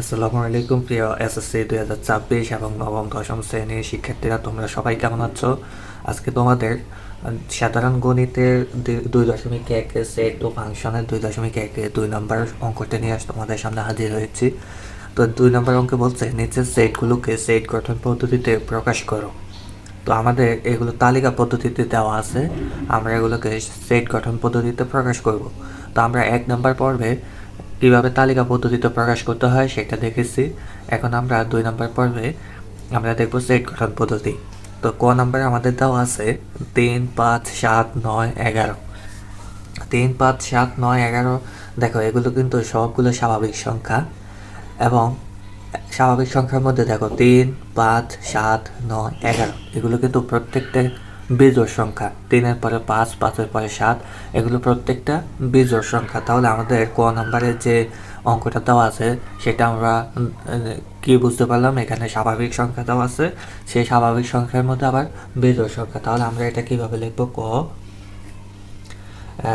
আসসালামু আলাইকুম প্রিয় এসএসসি 2024 এবং নবম দশম শ্রেণীর শিক্ষার্থীরা, তোমরা সবাই কেমন আছো? আজকে তোমাদের সাধারণ গণিতের 2.1 সেট ও ফাংশনের 2.1 2 নম্বর অঙ্কটা নিয়ে তোমাদের সামনে হাজির হয়েছি। তো 2 নম্বর অঙ্কে বলছে নিচের সেটগুলোকে সেট গঠন পদ্ধতিতে প্রকাশ করো। তো আমাদের এগুলো তালিকা পদ্ধতিতে দেওয়া আছে, আমরা এগুলোকে সেট গঠন পদ্ধতিতে প্রকাশ করব। তো আমরা 1 নম্বর পর্বে কীভাবে তালিকা পদ্ধতিতে প্রকাশ করতে হয় সেটা দেখেছি। এখন আমরা 2 নম্বর পর্বে আমরা দেখব সেট গঠন পদ্ধতি। তো ক নম্বরে আমাদের দেওয়া আছে 3, 5, 7, 9, 11। 3, 5, 7, 9, 11 দেখো এগুলো কিন্তু সবগুলো স্বাভাবিক সংখ্যা, এবং স্বাভাবিক সংখ্যার মধ্যে দেখো 3, 5, 7, 9, 11 এগুলো কিন্তু প্রত্যেকটা বিজোড় সংখ্যা। 3-এর পরে 5, 5-এর পরে 7 এগুলো প্রত্যেকটা বিজোড় সংখ্যা। তাহলে আমাদের ক নম্বরের যে অঙ্কটা দেওয়া আছে সেটা আমরা কি বুঝতে পারলাম? এখানে স্বাভাবিক সংখ্যা দেওয়া আছে, সেই স্বাভাবিক সংখ্যার মধ্যে আবার বিজোড় সংখ্যা। তাহলে আমরা এটা কিভাবে লিখবো?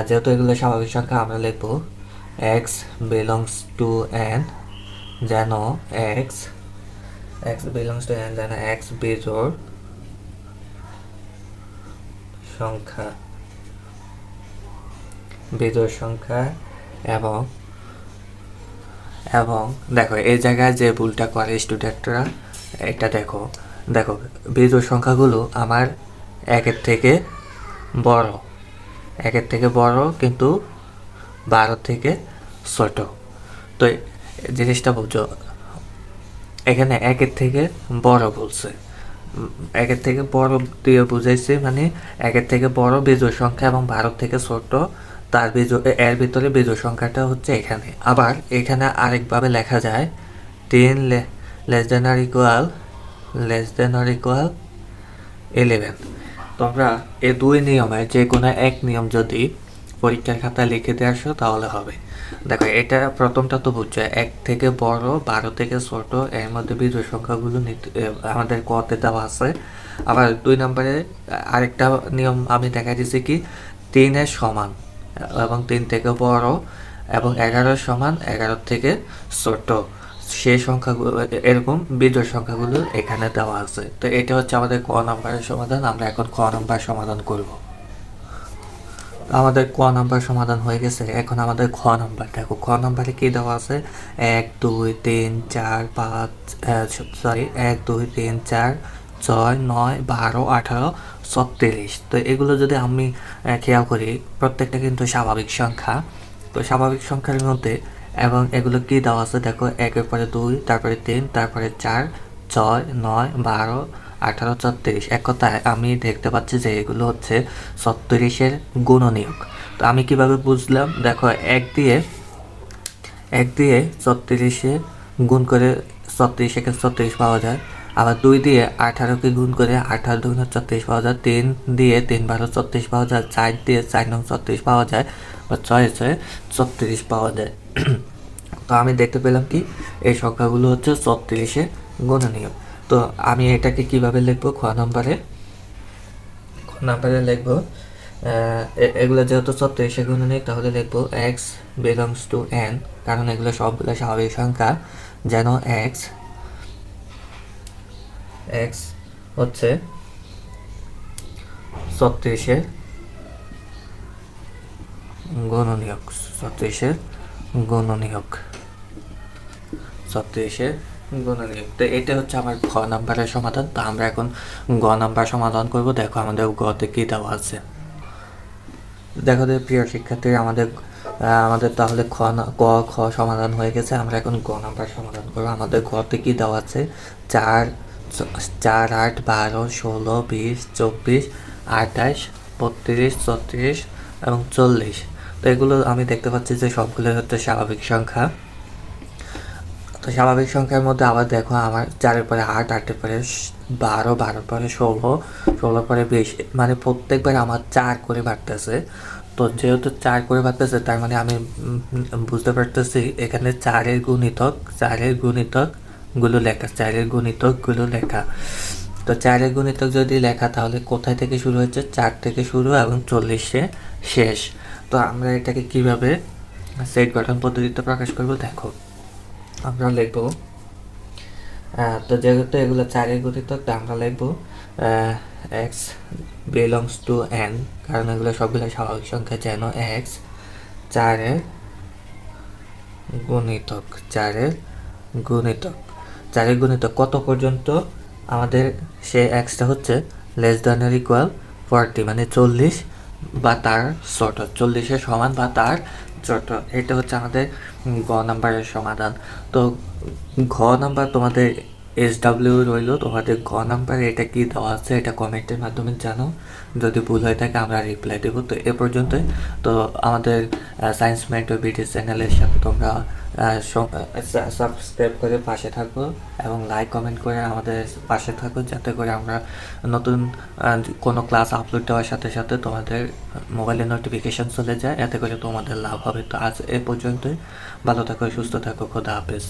যেহেতু এগুলো স্বাভাবিক সংখ্যা, আমরা লিখবো x belongs to n, যেন x belongs to n যেন x বিজোড় সংখ্যা এবং এবং দেখো এই জায়গায় যে ভুলটা করে স্টুডেন্টরা, এটা দেখো বিজোড় সংখ্যাগুলো আমার একের থেকে বড় কিন্তু 12 থেকে ছোট। তো জিনিসটা বুঝো, এখানে একের থেকে বড় বলছে, একের থেকে বড় দিয়ে বুঝাইছে, মানে একের থেকে বড় বিজোড় সংখ্যা এবং 12 থেকে ছোট তার এর ভিতরে বিজোড় সংখ্যাটা হচ্ছে এখানে। আবার এখানে আরেকভাবে লেখা যায় 10 লেস দেন আর ইকুয়াল 11। তোমরা এই দুই নিয়মের যে কোনো এক নিয়ম যদি পরীক্ষার খাতায় লিখে দিয়ে আসো তাহলে হবে। দেখো এটা প্রথমটা তো বুঝছো, 1 থেকে বড় 12 থেকে ছোট এর মধ্যে বিজোড় সংখ্যাগুলো আমাদের কতে দেওয়া আছে। আবার 2 নম্বরে আরেকটা নিয়ম আমি দেখা দিচ্ছি কি 3-এর সমান এবং 3 থেকে বড় এবং 11-এর সমান 11 থেকে ছোট সেই সংখ্যাগুলো, এরকম বিজোড় সংখ্যাগুলো এখানে দেওয়া আছে। তো এটা হচ্ছে আমাদের ক নম্বরের সমাধান। আমরা এখন খ নম্বর সমাধান করব। আমাদের ক নাম্বার সমাধান হয়ে গেছে। এখন আমাদের খ নাম্বার দেখো, খ নাম্বারে কি দেওয়া আছে? 1, 2, 3, 4, 5 1, 2, 3, 4, 6, 9, 12, 18, 36। তো এগুলো যদি আমি খেয়াল করি, প্রত্যেকটা কিন্তু স্বাভাবিক সংখ্যা। তো স্বাভাবিক সংখ্যার মধ্যে এবং এগুলো কি দেওয়া আছে দেখো, 1-এর পরে 2, তারপরে 3, তারপরে 4, 6, 9, 12, 18, 36। এক কথায় আমি দেখতে পাচ্ছি যে এগুলো হচ্ছে 36-এর গুণনীয়ক। তো আমি কিভাবে বুঝলাম? দেখো 1 দিয়ে 36-এ গুণ করে 36-একে 36 পাওয়া যায়। আবার 2 দিয়ে 18-কে গুণ করে 18 দুগুণে 36 পাওয়া যায়। 3 দিয়ে 3 12 36 পাওয়া যায়। 4 দিয়ে 4 9 36 পাওয়া যায়। বা 6 6 36 পাওয়া যায়। তো আমি দেখতে পেলাম কি এই সংখ্যাগুলো হচ্ছে 36-এর গুণনীয়ক। তো আমি এটাকে কিভাবে লিখবো? খ নাম্বারে লিখবো, এগুলো যেহেতু 36-এর গুণনীয়ক তাহলে লিখবো x belongs to n, কারণ এগুলো সবগুলো স্বাভাবিক সংখ্যা। যেন x হচ্ছে 36-এর গুণনীয়ক। 36-এর গুণনীয়ক। তো এটা হচ্ছে আমার খ নাম্বারের সমাধান। তো আমরা এখন গ নাম্বার সমাধান করব। দেখো আমাদের গতে কি দেওয়া আছে। দেখো প্রিয় শিক্ষার্থী, আমাদের তাহলে ক খ সমাধান হয়ে গেছে। আমরা এখন গ নাম্বার সমাধান করবো। আমাদের গতে কি দেওয়া আছে? 4, 8, 12, 16, 20, 24, 28, 32, 34 এবং 40। তো এগুলো আমি দেখতে পাচ্ছি যে সবগুলো হচ্ছে স্বাভাবিক সংখ্যা। তো স্বাভাবিক সংখ্যার মধ্যে আবার দেখো আমার 4-এর পরে 8, 8-এর পরে 12, 12-এর পরে 16, 16-এর পরে 20, মানে প্রত্যেকবার আমার 4 করে বাড়তেছে। তো যেহেতু 4 করে বাড়তেছে তার মানে আমি বুঝতে পারতেছি এখানে 4-এর গুণিতকগুলো লেখা। তো 4-এর গুণিতক যদি লেখা তাহলে কোথায় থেকে শুরু হচ্ছে? 4 থেকে শুরু এবং 40-এ শেষ। তো আমরা এটাকে কিভাবে সেট গঠন পদ্ধতিতে প্রকাশ করব? দেখো আমরা লিখব তো যেহেতু এগুলো চারের গঠিত, তো আমরা লিখব এক্স বিলংস টু এন, কারণ এগুলো সবগুলো স্বাভাবিক সংখ্যা, যেন এক্স চারের গুণিতক। চারের গুণিতক কত পর্যন্ত? আমাদের সে এক্সটা হচ্ছে লেস দ্যান অর ইকুয়াল 40, মানে 40 বা তার ছোট, 40-এর সমান বা তার ছোট। এটা হচ্ছে আমাদের গ নাম্বারের সমাধান। তো ঘ নাম্বার তোমাদের SW রইল, তোমাদের ঘ নাম্বার এটা কি দেওয়া আছে এটা কমেন্টের মাধ্যমে জানো, যদি ভুল হয়ে থাকে আমরা রিপ্লাই দেবো। তো এ পর্যন্তই। তো আমাদের সায়েন্স মেন্টর বিডি চ্যানেলের সাথে তোমরা সাবস্ক্রাইব করে পাশে থাকো এবং লাইক কমেন্ট করে আমাদের পাশে থাকো, যাতে করে আমরা নতুন কোনো ক্লাস আপলোড দেওয়ার সাথে সাথে তোমাদের মোবাইলে নোটিফিকেশন চলে যায়, এতে করে তোমাদের লাভ হবে। তো আজ এ পর্যন্তই। ভালো থাকো, সুস্থ থাকো, খোদা হাফেজ।